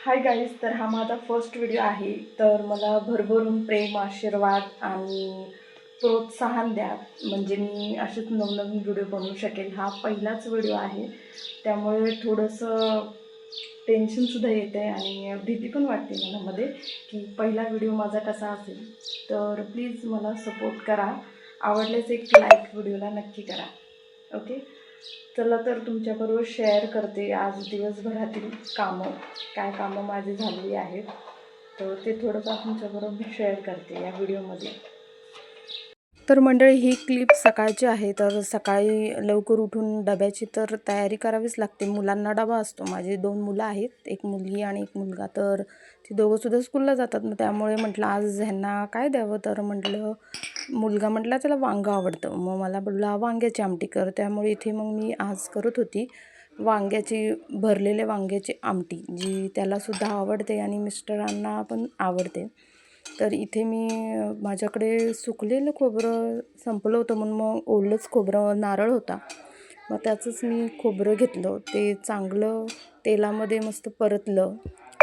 Hi guys, तर हा माझा फर्स्ट व्हिडिओ आहे. तर मला भरभरून प्रेम, आशीर्वाद आणि प्रोत्साहन द्या, म्हणजे मी असेच नवनवीन व्हिडिओ बनवू शकेल. हा पहिलाच व्हिडिओ आहे, त्यामुळे थोडंसं टेन्शनसुद्धा येतं आहे आणि भीती पण वाटते मनामध्ये की पहिला व्हिडिओ माझा कसा असेल. तर प्लीज मला सपोर्ट करा. आवडल्यास एक लाईक व्हिडिओला नक्की करा. ओके, चला तर तुमच्याबरोबर शेअर करते आज दिवसभरातील काय कामं माझी झालेली आहेत. तर ते थोडंफार तुमच्याबरोबर शेअर करते या व्हिडिओमध्ये. तर मंडळी, ही क्लिप सकाळची आहे. तर सकाळी लवकर उठून डब्याची तर तयारी करावीच लागते. मुलांना डबा असतो. माझी 2 मुलं आहेत, एक मुलगी आणि एक मुलगा. तर ती दोघंसुद्धा स्कूलला जातात. मग त्यामुळे म्हटलं आज ह्यांना काय द्यावं. तर म्हटलं, मुलगा म्हटला त्याला वांगं आवडतं. मग मला बोलला वांग्याची आमटी कर. त्यामुळे इथे मग मी आज करत होती भरलेल्या वांग्याची आमटी, जी त्यालासुद्धा आवडते आणि मिस्टरांना पण आवडते. तर इथे मी माझ्याकडे सुकलेलं खोबरं संपलं होतं, म्हणून मग ओलंच खोबरं, नारळ होता. मग त्याचंच मी खोबरं घेतलं. ते चांगलं तेलामध्ये मस्त परतलं.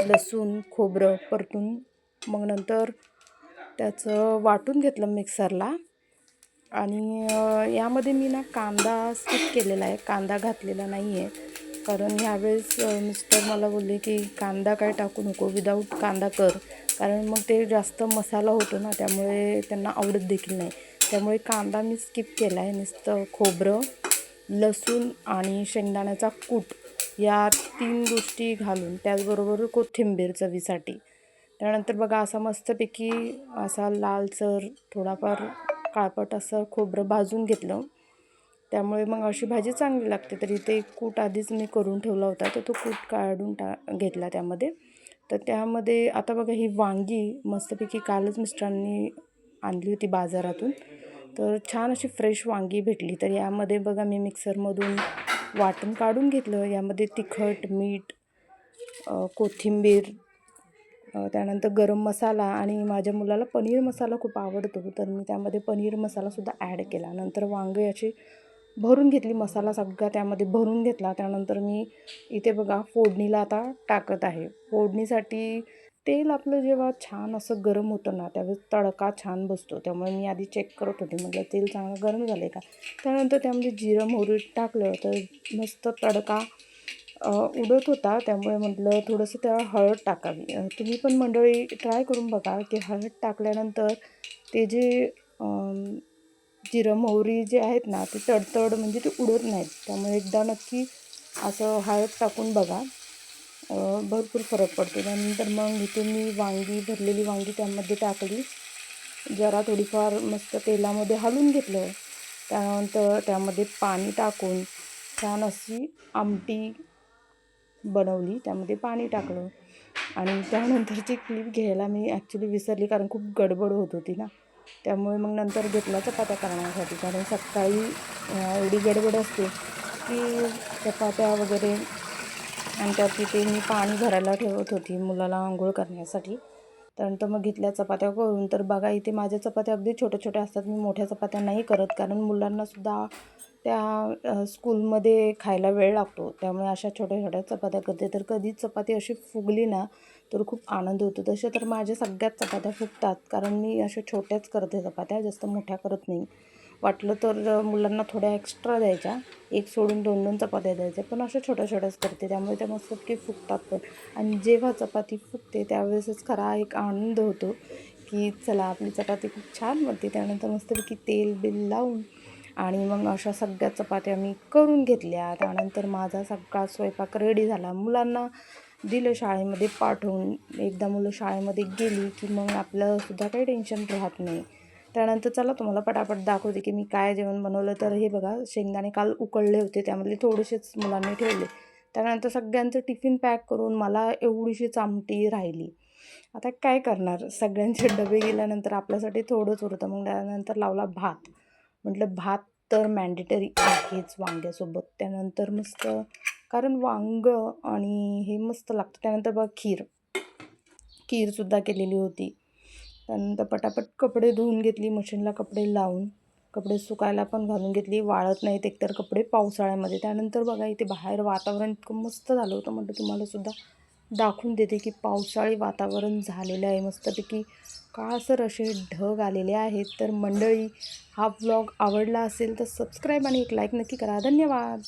लसूण खोबरं परतून मग नंतर त्याचं वाटून घेतलं मिक्सरला. आणि यामध्ये मी कांदा स्किप केलेला आहे, कांदा घातलेला नाही आहे. कारण ह्यावेळेस मिस्टर मला बोलले की कांदा काय टाकू नको, विदाऊट कांदा कर. कारण मग ते जास्त मसाला होतो ना, त्यामुळे त्यांना आवडत देखील नाही. त्यामुळे कांदा मी स्किप केला आहे. नुसतं खोबरं, लसूण आणि शेंगदाण्याचा कूट या 3 गोष्टी घालून, त्याचबरोबर कोथिंबीर चवीसाठी. त्यानंतर बघा असा मस्तपैकी असा लालसर थोडाफार काळपट असं खोबरं भाजून घेतलं. त्यामुळे मग अशी भाजी चांगली लागते. तर इथे कूट आधीच मी करून ठेवला होता, तर तो कूट काढून घेतला त्यामध्ये. तर त्यामध्ये आता बघा ही वांगी मस्तपैकी कालच मिस्टरांनी आणली होती बाजारातून. तर छान अशी फ्रेश वांगी भेटली. तर यामध्ये बघा मी मिक्सरमधून वाटून काढून घेतलं. यामध्ये तिखट, मीठ, कोथिंबीर, त्यानंतर गरम मसाला आणि माझ्या मुलाला पनीर मसाला खूप आवडतो. तर मी त्यामध्ये पनीर मसालासुद्धा ॲड केला. नंतर वांगे अशी भरून घेतली, मसाला सगळा त्यामध्ये भरून घेतला. त्यानंतर मी इथे बघा फोडणीला आता टाकत आहे. फोडणीसाठी तेल आपलं जेव्हा छान असं गरम होतं ना, त्यावेळेस तडका छान बसतो. त्यामुळे मी आधी चेक करत होते, म्हटलं तेल चांगलं गरम झालं आहे का. त्यानंतर त्यामध्ये जिरं मोहरी टाकलं तर मस्त तडका उडत होता. त्यामुळे म्हटलं थोडंसं त्या हळद टाकावी. तुम्ही पण मंडळी ट्राय करून बघा की हळद टाकल्यानंतर ते जे जिरं मोहरी जे आहेत ना, ते तडतड म्हणजे ते उडत नाहीत. त्यामुळे एकदा नक्की असं हळद टाकून बघा, भरपूर फरक पडतो. त्यानंतर मग इथे मी भरलेली वांगी त्यामध्ये टाकली. जरा थोडीफार मस्त तेलामध्ये हलवून घेतलं. त्यानंतर त्यामध्ये पाणी टाकून छान अशी आमटी बनवली. त्यामध्ये पाणी टाकलं आणि त्यानंतरची क्लिप घ्यायला मी ॲक्च्युली विसरली, कारण खूप गडबड होत होती ना. त्यामुळे मग नंतर घेतला चपात्या करण्यासाठी, कारण सकाळी एवढी गडबड असते की चपात्या वगैरे. आणि त्यात तिथे मी पाणी भरायला ठेवत होती मुलाला आंघोळ करण्यासाठी. त्यानंतर मग घेतल्या चपात्या करून. तर बघा इथे माझ्या चपात्या अगदी छोट्या छोट्या असतात. मी मोठ्या चपात्या नाही करत, कारण मुलांनासुद्धा त्या स्कूलमध्ये खायला वेळ लागतो. त्यामुळे अशा छोट्या छोट्या चपात्या करते. तर कधी चपाती अशी फुगली ना, तर खूप आनंद होतो. तसे तर माझ्या सगळ्याच चपात्या फुगतात, कारण मी अशा छोट्याच करते चपात्या, जास्त मोठ्या करत नाही. वाटलं तर मुलांना थोड्या एक्स्ट्रा द्यायच्या, एक सोडून 2-2 चपात्या द्यायच्या, पण अशा छोट्या छोट्याच करते. त्यामुळे त्या मस्तपैकी फुगतात पण. आणि जेव्हा चपाती फुगते त्यावेळेसच खरा एक आनंद होतो की चला आपली चपाती खूप छान बनते. त्यानंतर मस्तपैकी तेल बिल लावून आणि मग अशा सगळ्या चपात्या मी करून घेतल्या. त्यानंतर माझा सगळा स्वयंपाक रेडी झाला. मुलांना दिलं शाळेमध्ये पाठवून. एकदा मुलं शाळेमध्ये गेली की मग आपलंसुद्धा काही टेन्शन राहत नाही. त्यानंतर चला तुम्हाला पटापट दाखवते की मी काय जेवण बनवलं. तर हे बघा, शेंगदाणे काल उकळले होते, त्यामधले थोडेसेच मुलांनी ठेवले. त्यानंतर सगळ्यांचं टिफिन पॅक करून मला एवढीशीच आमटी राहिली. आता काय करणार, सगळ्यांचे डबे गेल्यानंतर आपल्यासाठी थोडंच उरतं. मग त्यानंतर लावला भात. म्हटलं भात तर मॅन्डेटरी आहेच वांग्यासोबत. त्यानंतर मस्त, कारण वांगं आणि हे मस्त लागतं. त्यानंतर बघा खीरसुद्धा केलेली होती. त्यानंतर पटापट कपडे धुवून घेतली, मशीनला कपडे लावून. कपडे सुकायला पण घालून घेतली, वाळत नाहीत एकतर कपडे पावसाळ्यामध्ये. त्यानंतर बघा इथे बाहेर वातावरण इतकं मस्त झालं होतं, म्हटलं तुम्हालासुद्धा दाखवून देते की पावसाळी वातावरण झालेलं आहे. मस्तपैकी काळसर असे ढग आलेले आहेत. तर मंडळी, हा व्लॉग आवडला असेल तर सबस्क्राईब आणि एक लाईक नक्की करा. धन्यवाद.